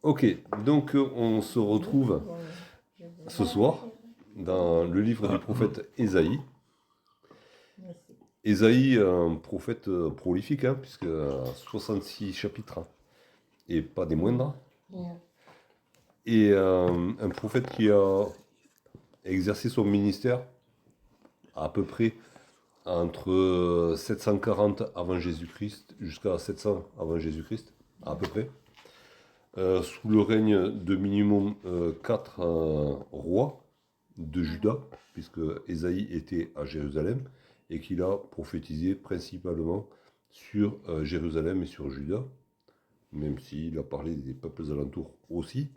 Ok, donc on se retrouve ce soir dans le livre du prophète Ésaïe. Ésaïe, un prophète prolifique, hein, puisque 66 chapitres, hein, et pas des moindres. Et un prophète qui a exercé son ministère à peu près entre 740 avant Jésus-Christ jusqu'à 700 avant Jésus-Christ, à peu près. Sous le règne de minimum 4 rois de Juda, puisque Ésaïe était à Jérusalem, et qu'il a prophétisé principalement sur Jérusalem et sur Juda, même s'il a parlé des peuples alentours aussi.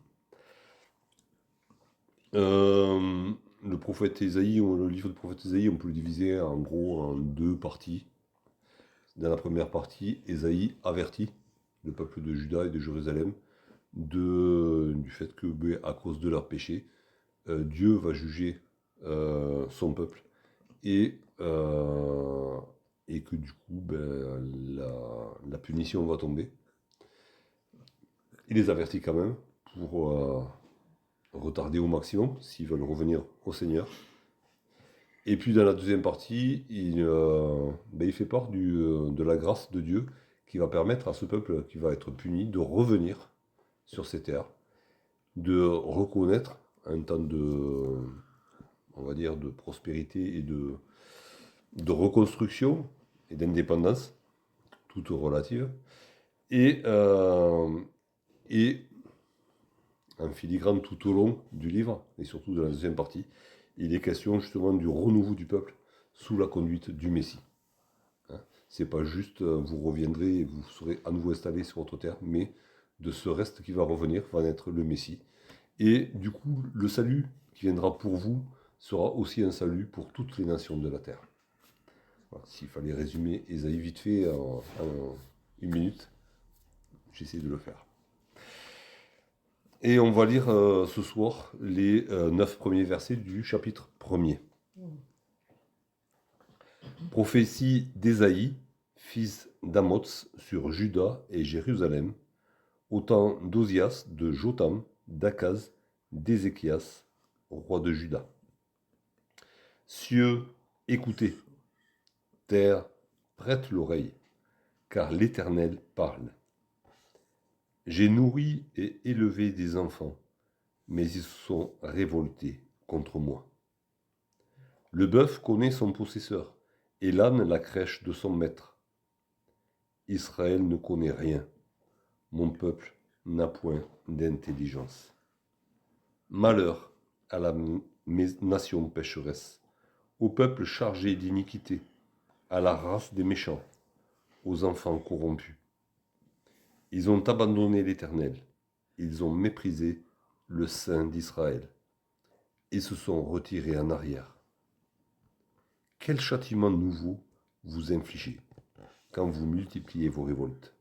Le prophète Ésaïe, ou le livre du prophète Ésaïe, on peut le diviser en gros en deux parties. Dans la première partie, Ésaïe avertit le peuple de Juda et de Jérusalem du fait que, à cause de leur péché, Dieu va juger son peuple et, et que du coup, la punition va tomber. Il les avertit quand même pour retarder au maximum s'ils veulent revenir au Seigneur. Et puis dans la deuxième partie, il fait part de la grâce de Dieu qui va permettre à ce peuple qui va être puni de revenir sur ces terres, de reconnaître un temps on va dire, de prospérité et de reconstruction et d'indépendance, toute relative. Et en filigrane tout au long du livre, et surtout de la deuxième partie, il est question justement du renouveau du peuple sous la conduite du Messie. C'est pas juste vous reviendrez et vous serez à nouveau installés sur votre terre, mais de ce reste qui va revenir va naître le Messie. Et du coup, le salut qui viendra pour vous sera aussi un salut pour toutes les nations de la terre. Voilà, s'il fallait résumer Ésaïe vite fait en une minute, j'essaie de le faire. Et on va lire ce soir les 9 premiers versets du chapitre 1er. Prophétie d'Ésaïe, fils d'Amoz, sur Juda et Jérusalem, au temps d'Osias, de Jotham, d'Akaz, d'Ézéchias, roi de Juda. Cieux, écoutez, terre, prête l'oreille, car l'Éternel parle. J'ai nourri et élevé des enfants, mais ils se sont révoltés contre moi. Le bœuf connaît son possesseur, et l'âne la crèche de son maître. Israël ne connaît rien, mon peuple n'a point d'intelligence. Malheur à la nation pécheresse, au peuple chargé d'iniquité, à la race des méchants, aux enfants corrompus. Ils ont abandonné l'Éternel, ils ont méprisé le Saint d'Israël, et se sont retirés en arrière. Quel châtiment nouveau vous infligez quand vous multipliez vos révoltes.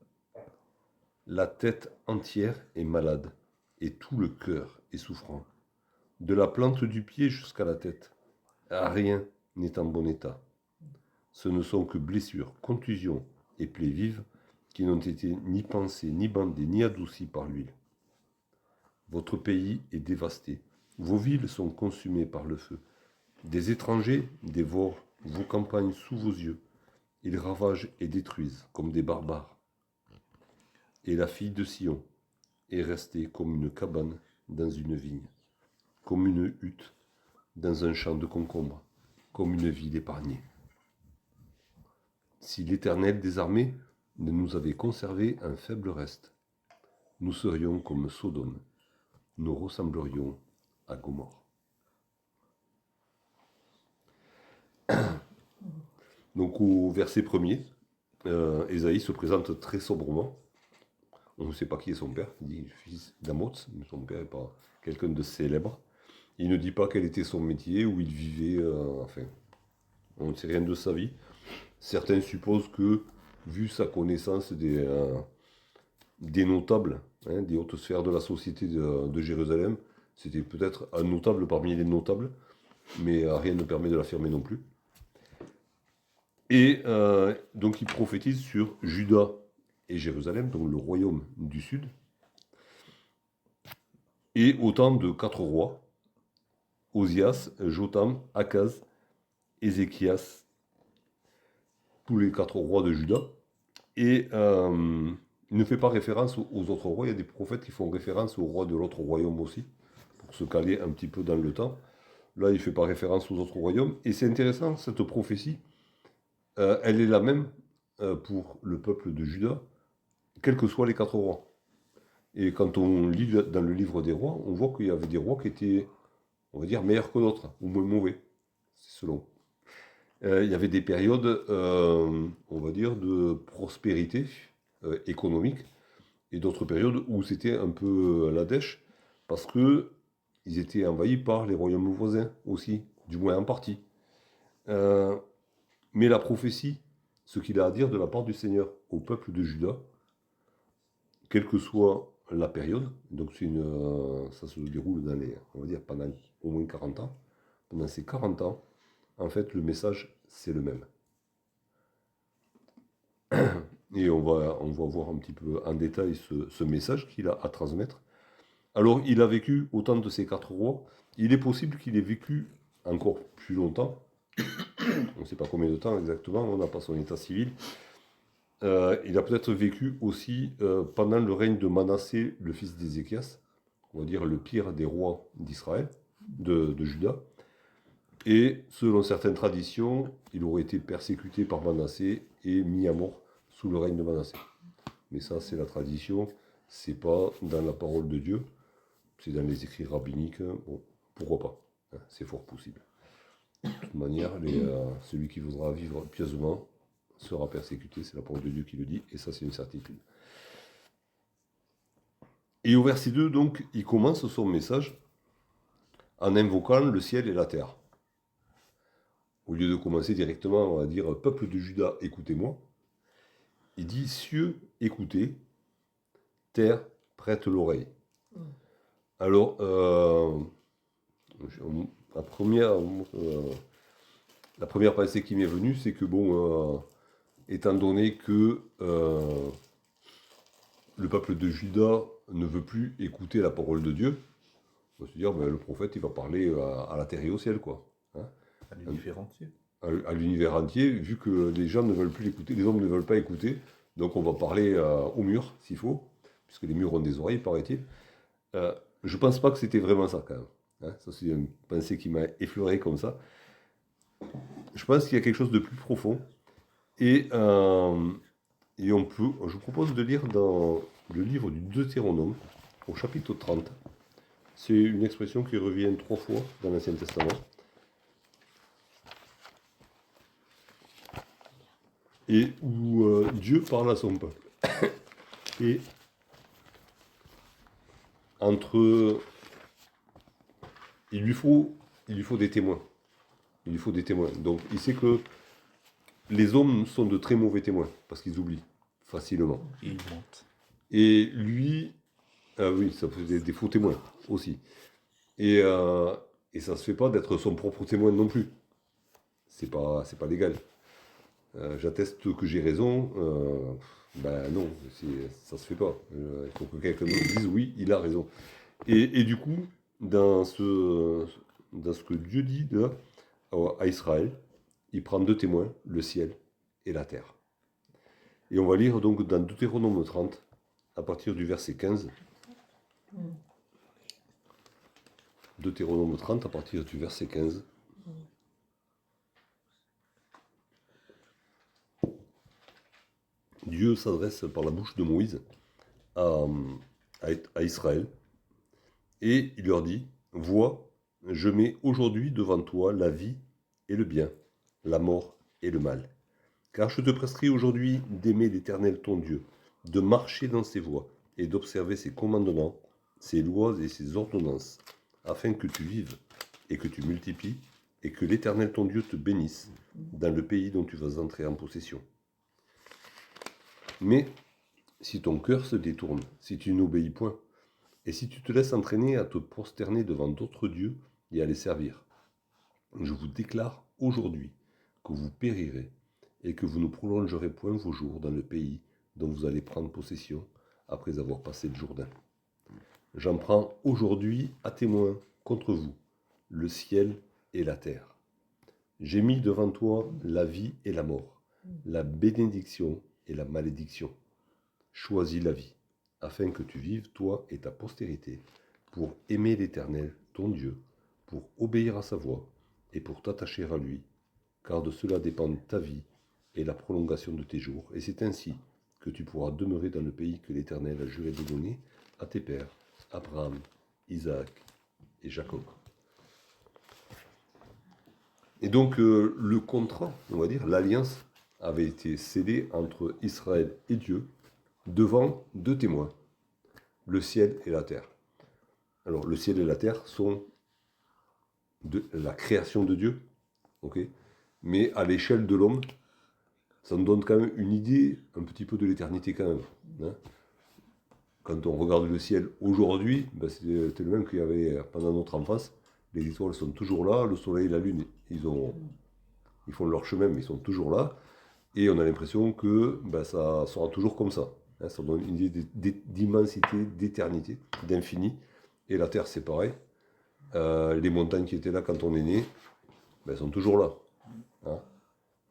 La tête entière est malade, et tout le cœur est souffrant. De la plante du pied jusqu'à la tête, rien n'est en bon état. Ce ne sont que blessures, contusions et plaies vives qui n'ont été ni pansées, ni bandées, ni adoucies par l'huile. Votre pays est dévasté, vos villes sont consumées par le feu. Des étrangers dévorent vos campagnes sous vos yeux. Ils ravagent et détruisent comme des barbares. Et la fille de Sion est restée comme une cabane dans une vigne, comme une hutte dans un champ de concombres, comme une ville épargnée. Si l'Éternel des armées ne nous avait conservé un faible reste, nous serions comme Sodome, nous ressemblerions à Gomorrhe. Donc au verset 1er, Ésaïe se présente très sobrement. On ne sait pas qui est son père, il dit fils d'Amoz, mais son père n'est pas quelqu'un de célèbre. Il ne dit pas quel était son métier, où il vivait, enfin, on ne sait rien de sa vie. Certains supposent que, vu sa connaissance des notables, des hautes sphères de la société de Jérusalem, c'était peut-être un notable parmi les notables, mais rien ne permet de l'affirmer non plus. Et donc il prophétise sur Juda et Jérusalem, donc le royaume du sud. et au temps de 4 rois, Osias, Jotham, Akaz, Ézéchias, tous les 4 rois de Juda. Et il ne fait pas référence aux autres rois. Il y a des prophètes qui font référence aux rois de l'autre royaume aussi, pour se caler un petit peu dans le temps. Là, il ne fait pas référence aux autres royaumes. Et c'est intéressant, cette prophétie, elle est la même pour le peuple de Juda, quels que soient les 4 rois. Et quand on lit dans le livre des rois, on voit qu'il y avait des rois qui étaient, on va dire, meilleurs que d'autres, ou moins mauvais, c'est selon. Il y avait des périodes, on va dire, de prospérité économique, et d'autres périodes où c'était un peu la dèche, parce que ils étaient envahis par les royaumes voisins aussi, du moins en partie. Euh, mais la prophétie, ce qu'il a à dire de la part du Seigneur au peuple de Juda, quelle que soit la période, donc ça se déroule dans on va dire pendant au moins 40 ans, pendant ces 40 ans, en fait, le message, c'est le même. Et on va voir un petit peu en détail ce message qu'il a à transmettre. Alors, il a vécu au temps de ces 4 rois. Il est possible qu'il ait vécu encore plus longtemps. On ne sait pas combien de temps exactement, on n'a pas son état civil. Il a peut-être vécu aussi pendant le règne de Manassé, le fils d'Ézéchias, on va dire le pire des rois d'Israël, de Juda. Et selon certaines traditions, il aurait été persécuté par Manassé et mis à mort sous le règne de Manassé. Mais ça, c'est la tradition, c'est pas dans la parole de Dieu, c'est dans les écrits rabbiniques. Bon, pourquoi pas, hein, c'est fort possible. De toute manière, celui qui voudra vivre pieusement sera persécuté, c'est la parole de Dieu qui le dit, et ça, c'est une certitude. Et au verset 2, donc, il commence son message en invoquant le ciel et la terre. Au lieu de commencer directement, on va dire, peuple de Juda, écoutez-moi, il dit, cieux, écoutez, terre, prête l'oreille. Alors, la première pensée qui m'est venue, c'est que, bon, étant donné que le peuple de Juda ne veut plus écouter la parole de Dieu, on va se dire, ben, le prophète, il va parler à la terre et au ciel, quoi. Hein, à l'univers entier. À l'univers entier, vu que les gens ne veulent plus l'écouter, les hommes ne veulent pas écouter, donc on va parler au mur, s'il faut, puisque les murs ont des oreilles, paraît-il. Je pense pas que c'était vraiment ça, quand même. Hein, ça, c'est une pensée qui m'a effleuré comme ça. Je pense qu'il y a quelque chose de plus profond. Et je vous propose de lire dans le livre du Deutéronome, au chapitre 30. C'est une expression qui revient 3 fois dans l'Ancien Testament. Et où Dieu parle à son peuple. Et il lui faut des témoins. Il lui faut des témoins. Donc il sait que les hommes sont de très mauvais témoins, parce qu'ils oublient facilement. Et il mentent. Et lui, oui, ça fait des faux témoins aussi. Et ça se fait pas d'être son propre témoin non plus. C'est pas légal. J'atteste que j'ai raison. Ben non, ça se fait pas. Il faut que quelqu'un nous dise oui, il a raison. Et du coup, dans ce que Dieu dit là, à Israël, il prend 2 témoins, le ciel et la terre. Et on va lire donc dans Deutéronome 30, à partir du verset 15. Deutéronome 30, à partir du verset 15. Dieu s'adresse par la bouche de Moïse à Israël, et il leur dit, « Vois, je mets aujourd'hui devant toi la vie et le bien, la mort et le mal. Car je te prescris aujourd'hui d'aimer l'Éternel ton Dieu, de marcher dans ses voies et d'observer ses commandements, ses lois et ses ordonnances, afin que tu vives et que tu multiplies, et que l'Éternel ton Dieu te bénisse dans le pays dont tu vas entrer en possession. Mais si ton cœur se détourne, si tu n'obéis point, et si tu te laisses entraîner à te prosterner devant d'autres dieux et à les servir, je vous déclare aujourd'hui que vous périrez et que vous ne prolongerez point vos jours dans le pays dont vous allez prendre possession après avoir passé le Jourdain. » J'en prends aujourd'hui à témoin contre vous le ciel et la terre. J'ai mis devant toi la vie et la mort, la bénédiction et la malédiction. Choisis la vie, afin que tu vives, toi et ta postérité, pour aimer l'Éternel, ton Dieu, pour obéir à sa voix et pour t'attacher à lui, car de cela dépendent ta vie et la prolongation de tes jours. Et c'est ainsi que tu pourras demeurer dans le pays que l'Éternel a juré de donner à tes pères, Abraham, Isaac et Jacob. Et donc le contrat, on va dire, l'alliance avait été scellée entre Israël et Dieu devant deux témoins, le ciel et la terre. Alors le ciel et la terre sont de la création de Dieu, ok, mais à l'échelle de l'homme, ça nous donne quand même une idée un petit peu de l'éternité quand même. Hein. Quand on regarde le ciel aujourd'hui, ben c'était le même qu'il y avait pendant notre enfance. Les étoiles sont toujours là, le soleil et la lune, ils font leur chemin, mais ils sont toujours là. Et on a l'impression que ben, ça sera toujours comme ça. Hein, ça donne une idée d'immensité, d'éternité, d'infini. Et la Terre, c'est pareil. Les montagnes qui étaient là quand on est né, ben, elles sont toujours là. Hein.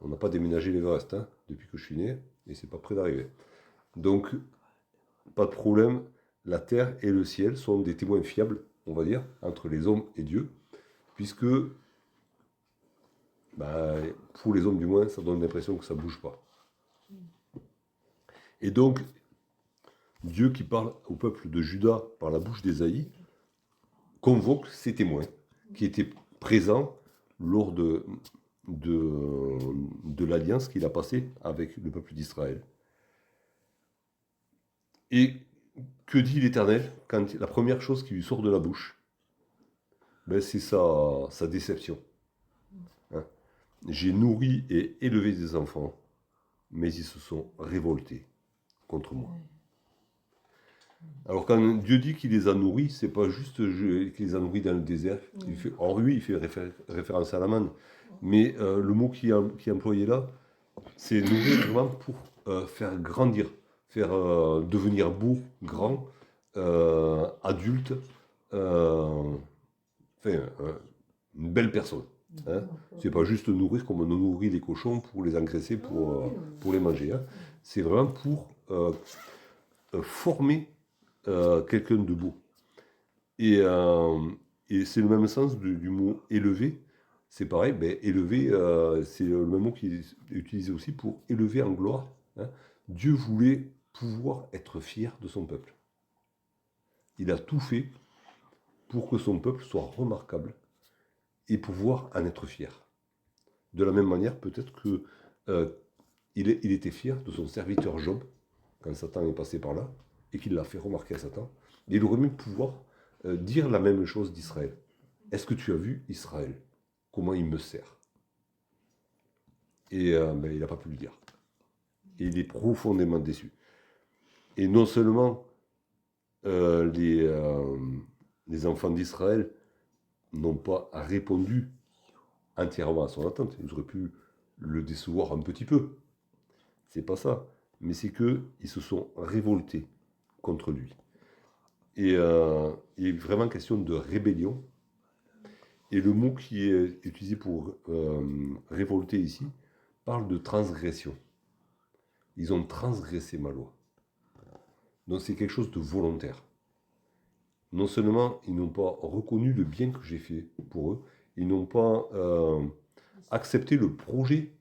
On n'a pas déménagé l'Everest depuis que je suis né, et c'est pas près d'arriver. Donc, pas de problème. La terre et le ciel sont des témoins fiables, on va dire, entre les hommes et Dieu, puisque, pour les hommes du moins, ça donne l'impression que ça ne bouge pas. Et donc, Dieu qui parle au peuple de Juda par la bouche d'Ésaïe, convoque ces témoins qui étaient présents lors de l'alliance qu'il a passée avec le peuple d'Israël. Et que dit l'Éternel quand la première chose qui lui sort de la bouche, ben c'est sa déception. Hein. J'ai nourri et élevé des enfants, mais ils se sont révoltés contre moi. Alors quand Dieu dit qu'il les a nourris, c'est pas juste qu'il les a nourris dans le désert. Il fait référence à la manne. Mais le mot qui est employé là, c'est nourrir vraiment pour faire grandir, faire devenir beau, grand, adulte, une belle personne. Hein. C'est pas juste nourrir comme on nourrit les cochons pour les engraisser, pour les manger. Hein. C'est vraiment pour former quelqu'un de beau. Et c'est le même sens du mot élever. C'est pareil, élever, c'est le même mot qui est utilisé aussi pour élever en gloire. Hein. Dieu voulait pouvoir être fier de son peuple. Il a tout fait pour que son peuple soit remarquable et pouvoir en être fier. De la même manière, peut-être que il était fier de son serviteur Job, quand Satan est passé par là, et qu'il l'a fait remarquer à Satan. Et il aurait mieux pouvoir dire la même chose d'Israël. Est-ce que tu as vu Israël? Comment il me sert? Et il n'a pas pu le dire. Et il est profondément déçu. Et non seulement les enfants d'Israël n'ont pas répondu entièrement à son attente. Ils auraient pu le décevoir un petit peu. C'est pas ça. Mais c'est qu'ils se sont révoltés contre lui. Et il est vraiment question de rébellion. Et le mot qui est utilisé pour révolter ici parle de transgression. Ils ont transgressé ma loi. Donc c'est quelque chose de volontaire. Non seulement ils n'ont pas reconnu le bien que j'ai fait pour eux, ils n'ont pas accepté le projet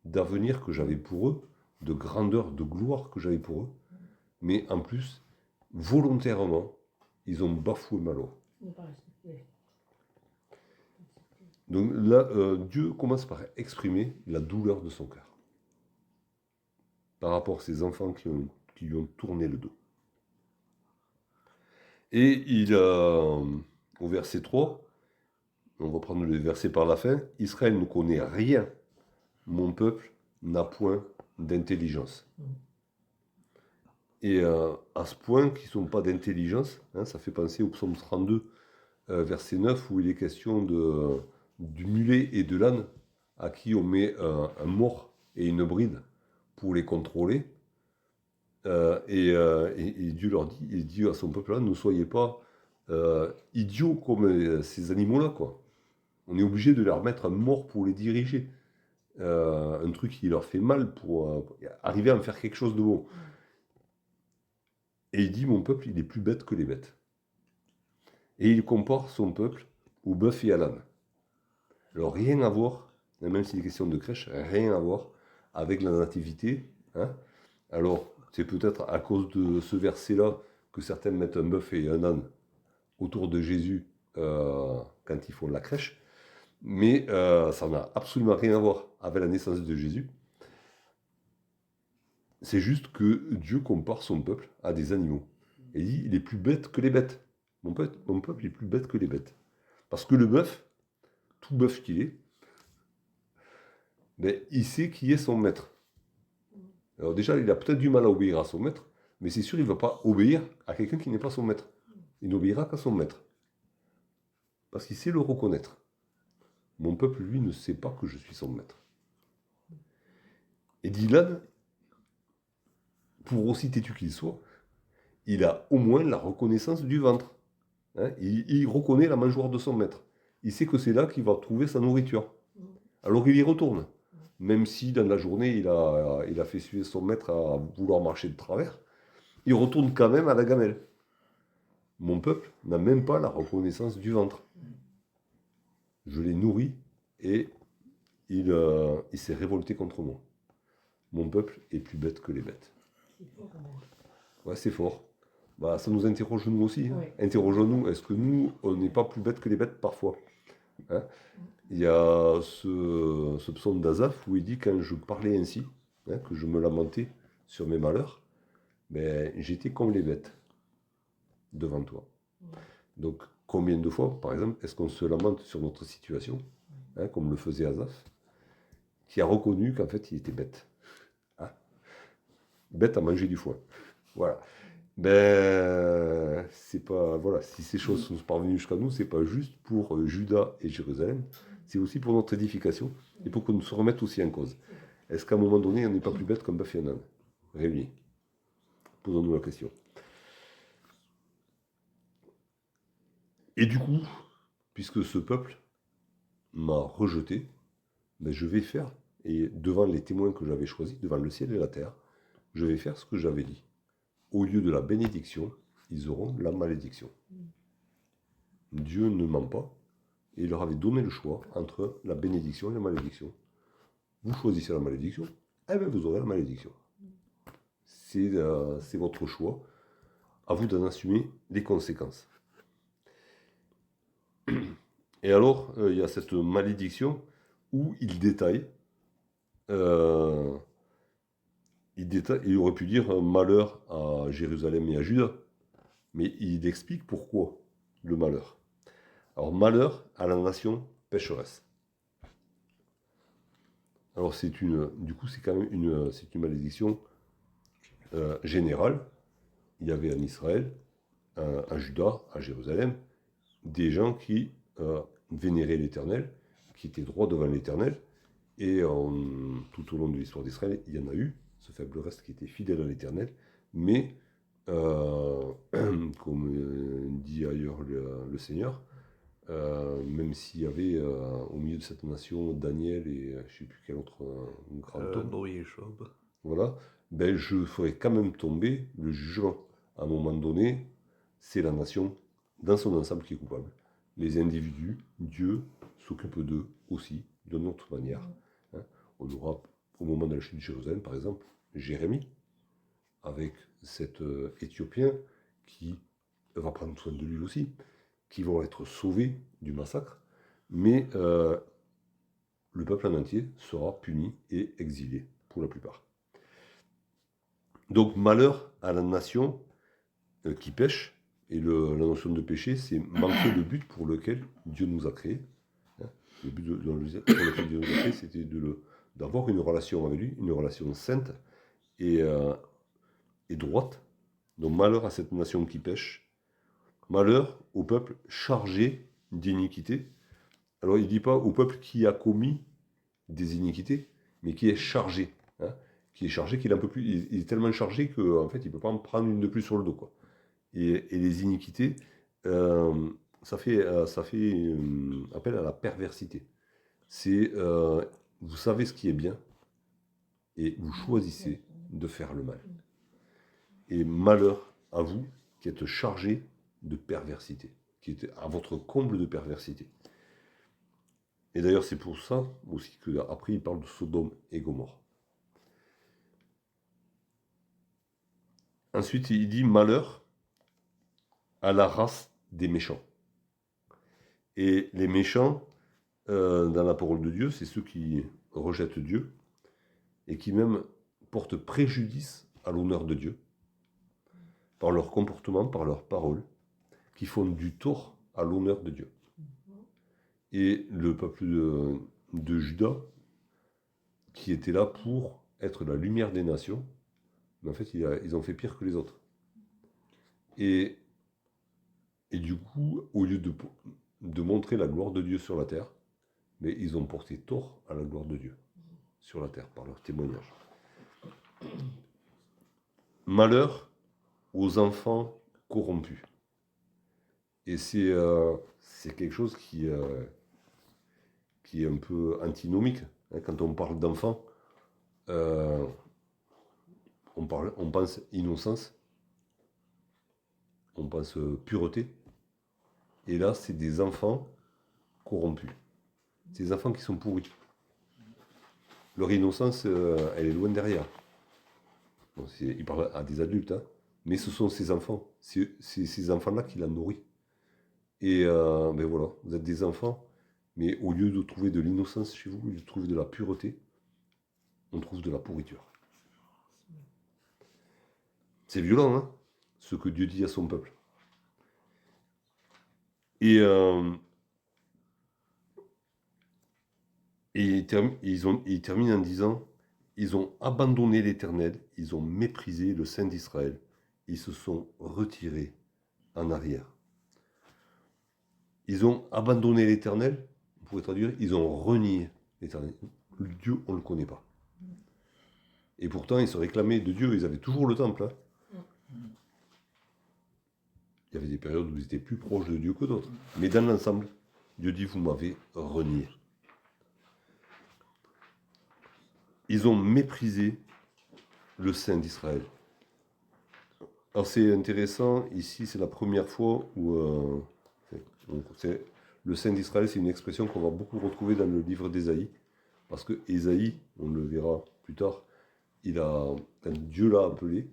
d'avenir que j'avais pour eux, de grandeur, de gloire que j'avais pour eux, mais en plus, volontairement, ils ont bafoué ma loi. Donc là, Dieu commence par exprimer la douleur de son cœur par rapport à ces enfants qui lui ont tourné le dos. Et au verset 3, on va prendre le verset par la fin, Israël ne connaît rien, mon peuple n'a point d'intelligence. Et à ce point qu'ils n'ont pas d'intelligence, ça fait penser au psaume 32, verset 9, où il est question du mulet et de l'âne, à qui on met un mors et une bride pour les contrôler. Et Dieu leur dit, il dit à son peuple-là, ne soyez pas idiots comme ces animaux-là, quoi. On est obligé de leur mettre un mort pour les diriger. Un truc qui leur fait mal pour arriver à en faire quelque chose de bon. Et il dit, mon peuple, il est plus bête que les bêtes. Et il compare son peuple au bœuf et à l'âne. Alors rien à voir, même si c'est une question de crèche, rien à voir avec la nativité. Hein. Alors c'est peut-être à cause de ce verset-là que certains mettent un bœuf et un âne autour de Jésus quand ils font la crèche. Mais ça n'a absolument rien à voir avec la naissance de Jésus. C'est juste que Dieu compare son peuple à des animaux. Et il dit, il est plus bête que les bêtes. Mon peuple est plus bête que les bêtes. Parce que le bœuf, tout bœuf qu'il est, ben, il sait qui est son maître. Alors déjà, il a peut-être du mal à obéir à son maître, mais c'est sûr, il ne va pas obéir à quelqu'un qui n'est pas son maître. Il n'obéira qu'à son maître. Parce qu'il sait le reconnaître. Mon peuple, lui, ne sait pas que je suis son maître. Et Dylan, pour aussi têtu qu'il soit, il a au moins la reconnaissance du ventre. Hein, il reconnaît la mangeoire de son maître. Il sait que c'est là qu'il va trouver sa nourriture. Alors il y retourne. Même si dans la journée, il a fait suivre son maître à vouloir marcher de travers, il retourne quand même à la gamelle. Mon peuple n'a même pas la reconnaissance du ventre. Je l'ai nourri et il s'est révolté contre moi. Mon peuple est plus bête que les bêtes. Ouais, c'est fort. Bah, ça nous interroge nous aussi. Hein. Oui. Interrogeons-nous, est-ce que nous, on n'est pas plus bêtes que les bêtes parfois hein. Il y a ce psaume d'Asaph où il dit, quand je parlais ainsi, hein, que je me lamentais sur mes malheurs, ben, j'étais comme les bêtes devant toi. Donc, combien de fois, par exemple, est-ce qu'on se lamente sur notre situation, hein, comme le faisait Asaph, qui a reconnu qu'en fait, il était bête. Hein. Bête à manger du foin. Voilà. Ben, c'est pas, voilà, si ces choses sont parvenues jusqu'à nous, c'est pas juste pour Juda et Jérusalem, c'est aussi pour notre édification et pour qu'on nous se remette aussi en cause. Est-ce qu'à un moment donné, on n'est pas plus bête comme bœuf et un âne? Réunis. Posons-nous la question. Et du coup, puisque ce peuple m'a rejeté, ben je vais faire, et devant les témoins que j'avais choisis, devant le ciel et la terre, je vais faire ce que j'avais dit. Au lieu de la bénédiction, ils auront la malédiction. Dieu ne ment pas, et il leur avait donné le choix entre la bénédiction et la malédiction. Vous choisissez la malédiction, eh bien vous aurez la malédiction. C'est votre choix, à vous d'en assumer les conséquences. Et alors, il y a cette malédiction où il détaille, il aurait pu dire malheur à Jérusalem et à Juda, mais il explique pourquoi le malheur. Alors, malheur à la nation pécheresse. Alors, du coup, c'est quand même une malédiction générale. Il y avait en Israël, à Juda, à Jérusalem, des gens qui vénéraient l'Éternel, qui étaient droits devant l'Éternel, et tout au long de l'histoire d'Israël, il y en a eu, ce faible reste qui était fidèle à l'Éternel, mais, comme dit ailleurs le Seigneur, même s'il y avait au milieu de cette nation Daniel et je ne sais plus quel autre grand homme, Noé et Job. voilà, ben je ferai quand même tomber le jugement. À un moment donné, c'est la nation dans son ensemble qui est coupable. Les individus, Dieu s'occupe d'eux aussi, d'une autre manière. Hein. On aura, au moment de la chute de Jérusalem, par exemple, Jérémie, avec cet Éthiopien qui va prendre soin de lui aussi, qui vont être sauvés du massacre, mais le peuple en entier sera puni et exilé, pour la plupart. Donc, malheur à la nation qui pêche, et la notion de péché, c'est manquer le but pour lequel Dieu nous a créés. Hein. Le but pour lequel Dieu nous a créés, c'était d'avoir une relation avec lui, une relation sainte et droite. Donc, malheur à cette nation qui pêche, malheur au peuple chargé d'iniquité. Alors, il ne dit pas au peuple qui a commis des iniquités, mais qui est chargé, hein, qui est chargé, qu'il est un peu plus, il est tellement chargé qu'en fait, il ne peut pas en prendre une de plus sur le dos, quoi. Et les iniquités, ça fait appel à la perversité. C'est, vous savez ce qui est bien, et vous choisissez de faire le mal. Et malheur à vous qui êtes chargé de perversité, qui est à votre comble de perversité. Et d'ailleurs, c'est pour ça aussi qu'après, il parle de Sodome et Gomorrhe. Ensuite, il dit malheur à la race des méchants. Et les méchants, dans la parole de Dieu, c'est ceux qui rejettent Dieu et qui même portent préjudice à l'honneur de Dieu par leur comportement, par leurs paroles, qui font du tort à l'honneur de Dieu. Et le peuple de Juda, qui était là pour être la lumière des nations, mais en fait, ils ont fait pire que les autres. Et du coup, au lieu de montrer la gloire de Dieu sur la terre, mais ils ont porté tort à la gloire de Dieu sur la terre par leur témoignage. Malheur aux enfants corrompus. Et c'est quelque chose qui est un peu antinomique. Hein, quand on parle d'enfants, on pense innocence, on pense pureté. Et là, c'est des enfants corrompus. C'est des enfants qui sont pourris. Leur innocence, elle est loin derrière. Bon, il parle à des adultes, hein, mais ce sont ces enfants. C'est ces enfants-là qui la nourrissent. Et ben voilà, vous êtes des enfants, mais au lieu de trouver de l'innocence chez vous, au lieu de trouver de la pureté, on trouve de la pourriture. C'est violent, hein, ce que Dieu dit à son peuple. Et il termine en disant, ils ont abandonné l'Éternel, ils ont méprisé le Saint d'Israël, ils se sont retirés en arrière. Ils ont abandonné l'Éternel, on pourrait traduire, ils ont renié l'Éternel. Dieu, on ne le connaît pas. Et pourtant, ils se réclamaient de Dieu, ils avaient toujours le temple. Hein. Il y avait des périodes où ils étaient plus proches de Dieu que d'autres. Mais dans l'ensemble, Dieu dit, vous m'avez renié. Ils ont méprisé le Saint d'Israël. Alors c'est intéressant, ici c'est la première fois où... le Saint d'Israël, c'est une expression qu'on va beaucoup retrouver dans le livre d'Ésaïe. Parce que Ésaïe, on le verra plus tard, quand Dieu l'a appelé,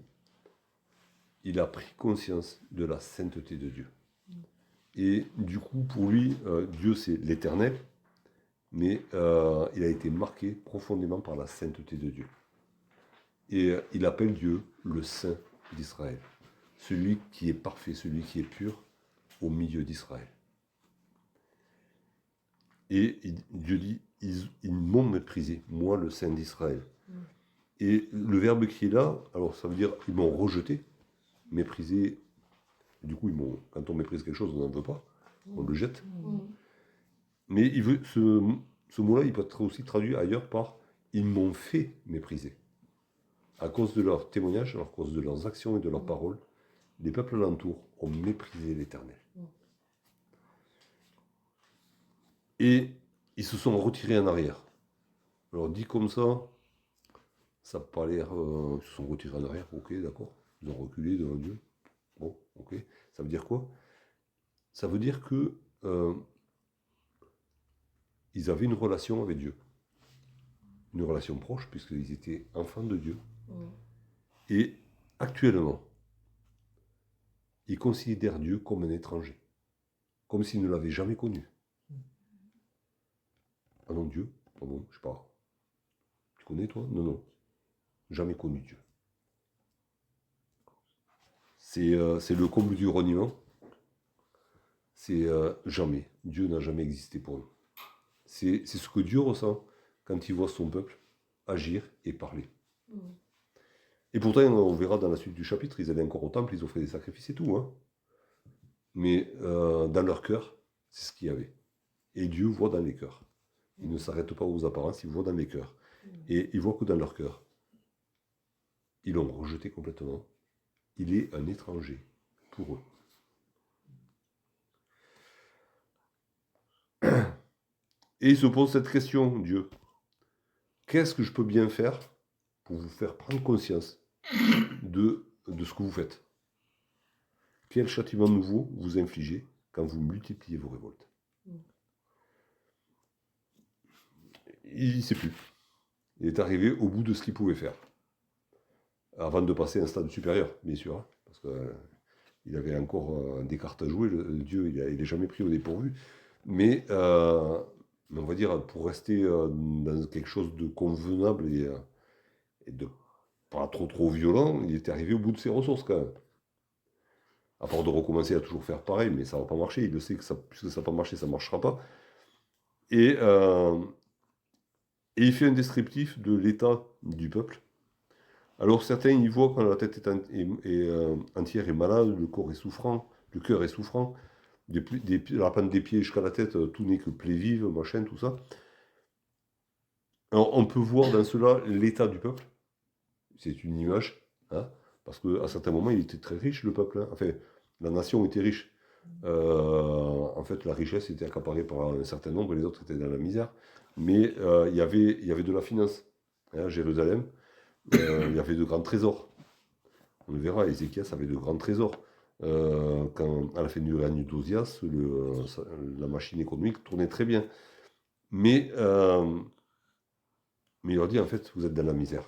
il a pris conscience de la sainteté de Dieu. Et du coup, pour lui, Dieu c'est l'Éternel, mais il a été marqué profondément par la sainteté de Dieu. Et il appelle Dieu le Saint d'Israël, celui qui est parfait, celui qui est pur au milieu d'Israël. Et Dieu dit, ils m'ont méprisé, moi le Saint d'Israël. Et le verbe qui est là, alors ça veut dire ils m'ont rejeté, méprisé. Du coup, quand on méprise quelque chose, on n'en veut pas, on le jette. Mais ce mot-là, il peut être aussi traduit ailleurs par ils m'ont fait mépriser. À cause de leurs témoignages, à cause de leurs actions et de leurs paroles, les peuples alentours ont méprisé l'Éternel. Et ils se sont retirés en arrière. Alors dit comme ça n'a pas l'air... ils se sont retirés en arrière, ok, d'accord. Ils ont reculé devant Dieu. Bon, ok. Ça veut dire quoi? Ça veut dire que ils avaient une relation avec Dieu. Une relation proche, puisqu'ils étaient enfants de Dieu. Et actuellement, ils considèrent Dieu comme un étranger. Comme s'ils ne l'avaient jamais connu. Ah non, Dieu? Pardon, je sais pas. Tu connais toi? Non, non. Jamais connu Dieu. C'est le comble du reniement. C'est jamais. Dieu n'a jamais existé pour nous. C'est ce que Dieu ressent quand il voit son peuple agir et parler. Et pourtant, on verra dans la suite du chapitre, ils allaient encore au temple, ils offraient des sacrifices et tout. Hein. Mais dans leur cœur, c'est ce qu'il y avait. Et Dieu voit dans les cœurs. Il ne s'arrête pas aux apparences, il voit dans les cœurs. Et il voit que dans leur cœur, Ils l'ont rejeté complètement. Il est un étranger pour eux. Et il se pose cette question, Dieu. Qu'est-ce que je peux bien faire pour vous faire prendre conscience de ce que vous faites? Quel châtiment nouveau vous infligez quand vous multipliez vos révoltes? Il ne sait plus. Il est arrivé au bout de ce qu'il pouvait faire. Avant de passer à un stade supérieur, bien sûr. Hein, parce qu'il avait encore des cartes à jouer. Dieu, il n'est jamais pris au dépourvu. Mais on va dire, pour rester dans quelque chose de convenable et de pas trop violent, il était arrivé au bout de ses ressources quand même. À part de recommencer à toujours faire pareil, mais ça ne va pas marcher. Il le sait que puisque ça n'a pas marché, ça ne marchera pas. Et il fait un descriptif de l'état du peuple. Alors certains y voient quand la tête est entière et malade, le corps est souffrant, le cœur est souffrant, la pointe des pieds jusqu'à la tête, tout n'est que plaie vive, machin, tout ça. Alors on peut voir dans cela l'état du peuple. C'est une image, hein, parce qu'à certains moments, il était très riche, le peuple. Hein. Enfin, la nation était riche. En fait, la richesse était accaparée par un certain nombre et les autres étaient dans la misère. Mais il y avait de la finance. Hein, Jérusalem, il y avait de grands trésors. On le verra, Ézéchias avait de grands trésors. À la fin du règne d'Ozias, la machine économique tournait très bien. Mais il leur dit, en fait, vous êtes dans la misère.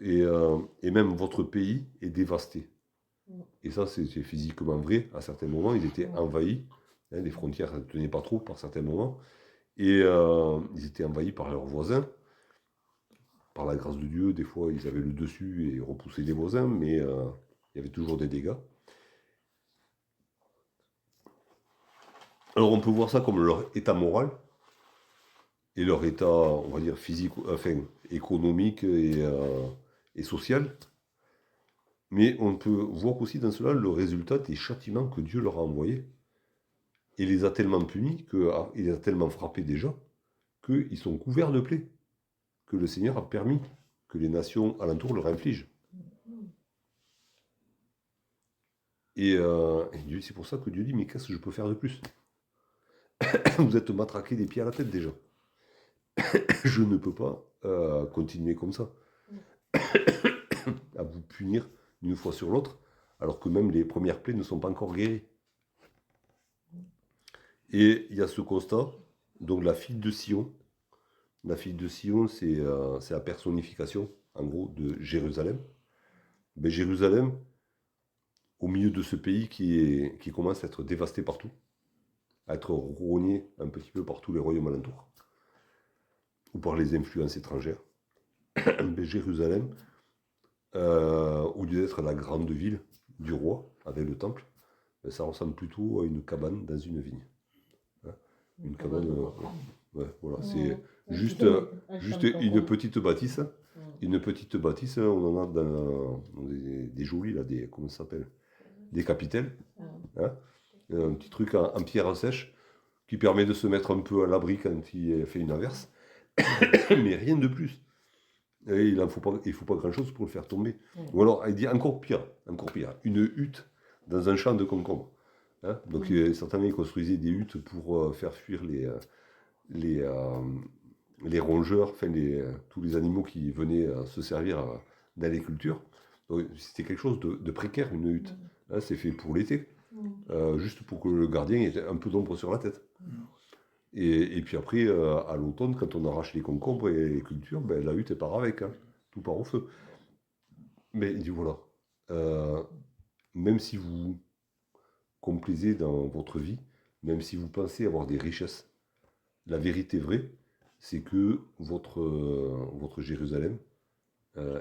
Et même votre pays est dévasté. Et ça, c'est physiquement vrai. À certains moments, ils étaient envahis. Hein, les frontières ne tenaient pas trop par certains moments. Et ils étaient envahis par leurs voisins. Par la grâce de Dieu, des fois, ils avaient le dessus et repoussaient les voisins, mais il y avait toujours des dégâts. Alors, on peut voir ça comme leur état moral et leur état, on va dire, physique, enfin, économique et social. Mais on peut voir aussi dans cela le résultat des châtiments que Dieu leur a envoyés. Il les a tellement punis, il les a tellement frappés déjà, qu'ils sont couverts de plaies, que le Seigneur a permis que les nations alentour leur infligent. Et c'est pour ça que Dieu dit, mais qu'est-ce que je peux faire de plus? Vous êtes matraqués des pieds à la tête déjà. Je ne peux pas continuer comme ça. À vous punir une fois sur l'autre, alors que même les premières plaies ne sont pas encore guéries. Et il y a ce constat, donc la fille de Sion. La fille de Sion, c'est la personnification, en gros, de Jérusalem. Mais Jérusalem, au milieu de ce pays qui commence à être dévasté partout, à être rogné un petit peu par tous les royaumes alentours, ou par les influences étrangères. Mais Jérusalem, au lieu d'être la grande ville du roi, avec le temple, ça ressemble plutôt à une cabane dans une vigne. Hein, une cabane, ouais, voilà, c'est juste une petite bâtisse. Une petite bâtisse, on en a dans des jolis, là, comment ça s'appelle? Des capitelles. Hein, un petit truc en pierre sèche qui permet de se mettre un peu à l'abri quand il fait une averse. Mais rien de plus. Et il ne faut pas grand-chose pour le faire tomber. Ou alors, il dit encore pire, une hutte dans un champ de concombres. Hein, donc, certainement, ils construisaient des huttes pour faire fuir les rongeurs, enfin, tous les animaux qui venaient se servir dans les cultures. Donc, c'était quelque chose de précaire, une hutte. Hein, c'est fait pour l'été, juste pour que le gardien ait un peu d'ombre sur la tête. Et puis après, à l'automne, quand on arrache les concombres et les cultures, ben, la hutte part avec, hein, tout part au feu. Mais il dit voilà, même si vous complaisez dans votre vie, même si vous pensez avoir des richesses, la vérité vraie, c'est que votre Jérusalem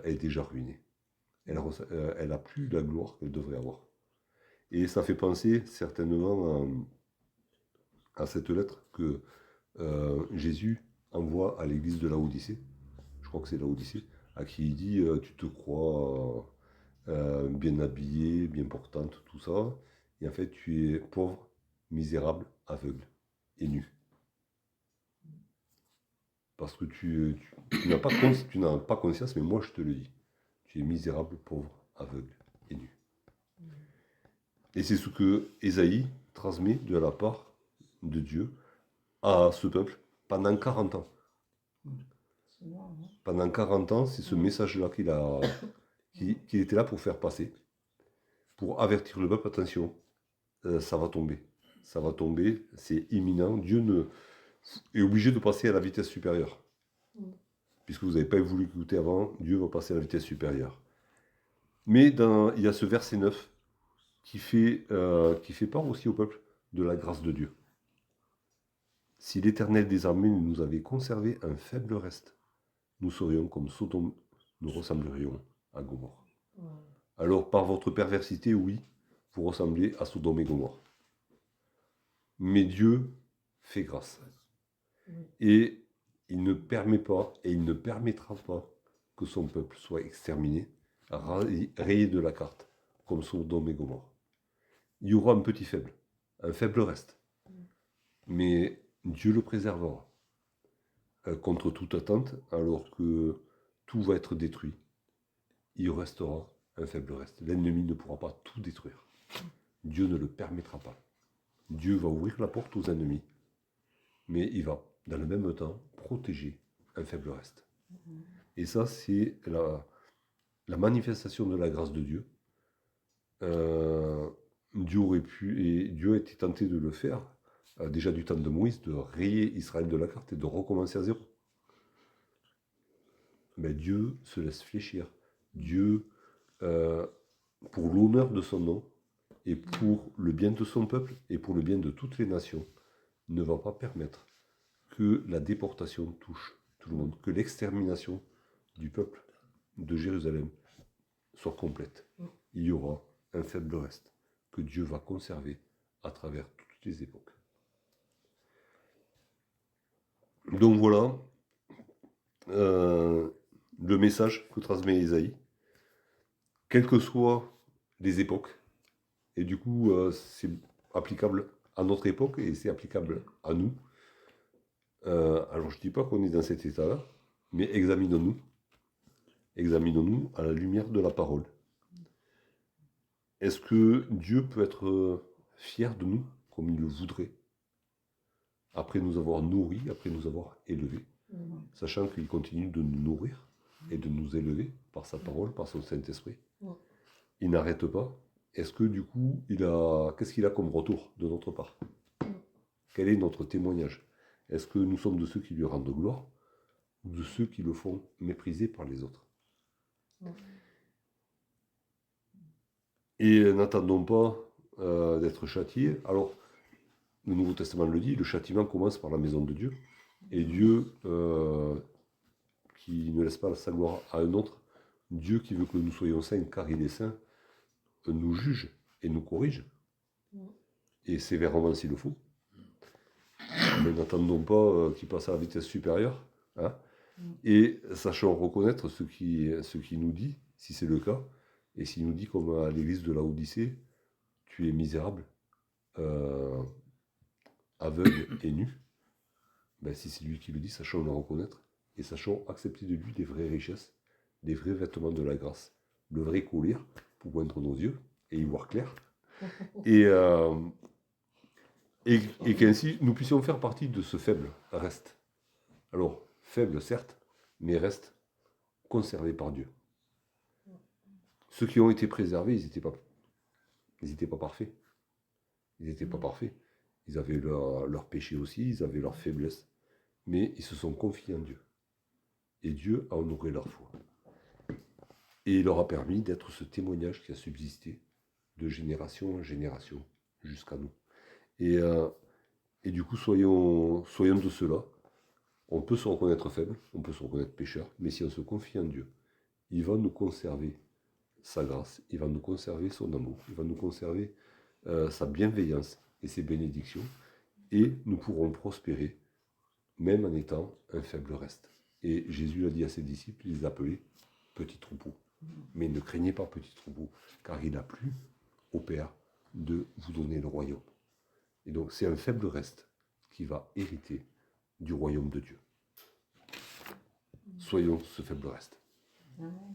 est déjà ruinée. Elle n'a plus la gloire qu'elle devrait avoir. Et ça fait penser certainement à cette lettre que Jésus envoie à l'église de Laodicée, je crois que c'est Laodicée, à qui il dit tu te crois bien habillée, bien portante, tout ça, et en fait tu es pauvre, misérable, aveugle et nu. Parce que tu n'as pas conscience, mais moi je te le dis. tu es misérable, pauvre, aveugle et nu. Et c'est ce que Ésaïe transmet de la part de Dieu à ce peuple pendant 40 ans. Pendant 40 ans, c'est ce message-là qu'il était là pour faire passer, pour avertir le peuple, attention, ça va tomber, c'est imminent, Dieu est obligé de passer à la vitesse supérieure. Puisque vous n'avez pas voulu écouter avant, Dieu va passer à la vitesse supérieure. Mais il y a ce verset 9 qui fait part aussi au peuple de la grâce de Dieu. Si l'Éternel des armées nous avait conservé un faible reste, nous serions comme Sodome, nous ressemblerions à Gomorrhe. Alors, par votre perversité, oui, vous ressemblez à Sodome et Gomorrhe. Mais Dieu fait grâce. Et il ne permet pas, et il ne permettra pas que son peuple soit exterminé, rayé de la carte, comme Sodome et Gomorrhe. Il y aura un faible reste. Mais Dieu le préservera contre toute attente, alors que tout va être détruit. Il restera un faible reste. L'ennemi ne pourra pas tout détruire. Dieu ne le permettra pas. Dieu va ouvrir la porte aux ennemis, mais il va, dans le même temps, protéger un faible reste. Et ça, c'est la manifestation de la grâce de Dieu. Dieu aurait pu, et Dieu a été tenté de le faire, déjà du temps de Moïse, de rayer Israël de la carte et de recommencer à zéro. Mais Dieu se laisse fléchir. Dieu, pour l'honneur de son nom, et pour le bien de son peuple, et pour le bien de toutes les nations, ne va pas permettre que la déportation touche tout le monde, que l'extermination du peuple de Jérusalem soit complète. Il y aura un faible reste que Dieu va conserver à travers toutes les époques. Donc voilà le message que transmet Ésaïe, quelles que soient les époques, et du coup c'est applicable à notre époque et c'est applicable à nous. Alors je ne dis pas qu'on est dans cet état-là, mais examinons-nous à la lumière de la parole. Est-ce que Dieu peut être fier de nous comme il le voudrait, après nous avoir nourris, après nous avoir élevés, sachant qu'il continue de nous nourrir et de nous élever par sa parole, par son Saint-Esprit. Il n'arrête pas. Est-ce que du coup, qu'est-ce qu'il a comme retour de notre part? Quel est notre témoignage? Est-ce que nous sommes de ceux qui lui rendent gloire ou de ceux qui le font mépriser par les autres? Et n'attendons pas d'être châtiés. Alors, le Nouveau Testament le dit, le châtiment commence par la maison de Dieu. Et Dieu, qui ne laisse pas sa gloire à un autre, Dieu qui veut que nous soyons saints car il est saint, nous juge et nous corrige. Et sévèrement s'il le faut. Mais n'attendons pas qu'il passe à la vitesse supérieure. Hein, et sachons reconnaître ce qui nous dit, si c'est le cas, et s'il nous dit comme à l'église de Laodicée, tu es misérable, aveugle et nu, ben si c'est lui qui le dit, sachons le reconnaître, et sachons accepter de lui des vraies richesses, des vrais vêtements de la grâce, le vrai collier pour poindre nos yeux et y voir clair, et qu'ainsi nous puissions faire partie de ce faible reste. Alors, faible certes, mais reste conservé par Dieu. Ceux qui ont été préservés, ils n'étaient pas parfaits. Ils n'étaient pas parfaits. Ils avaient leur péché aussi, ils avaient leur faiblesse, mais ils se sont confiés en Dieu. Et Dieu a honoré leur foi. Et il leur a permis d'être ce témoignage qui a subsisté de génération en génération jusqu'à nous. Et du coup, soyons de ceux-là. On peut se reconnaître faible, on peut se reconnaître pécheur, mais si on se confie en Dieu, il va nous conserver sa grâce, il va nous conserver son amour, il va nous conserver sa bienveillance et ses bénédictions, et nous pourrons prospérer, même en étant un faible reste. Et Jésus l'a dit à ses disciples, il les appelait petits troupeaux. Mais ne craignez pas, petits troupeaux, car il a plu au Père de vous donner le royaume. Et donc c'est un faible reste qui va hériter du royaume de Dieu. Soyons ce faible reste. Amen.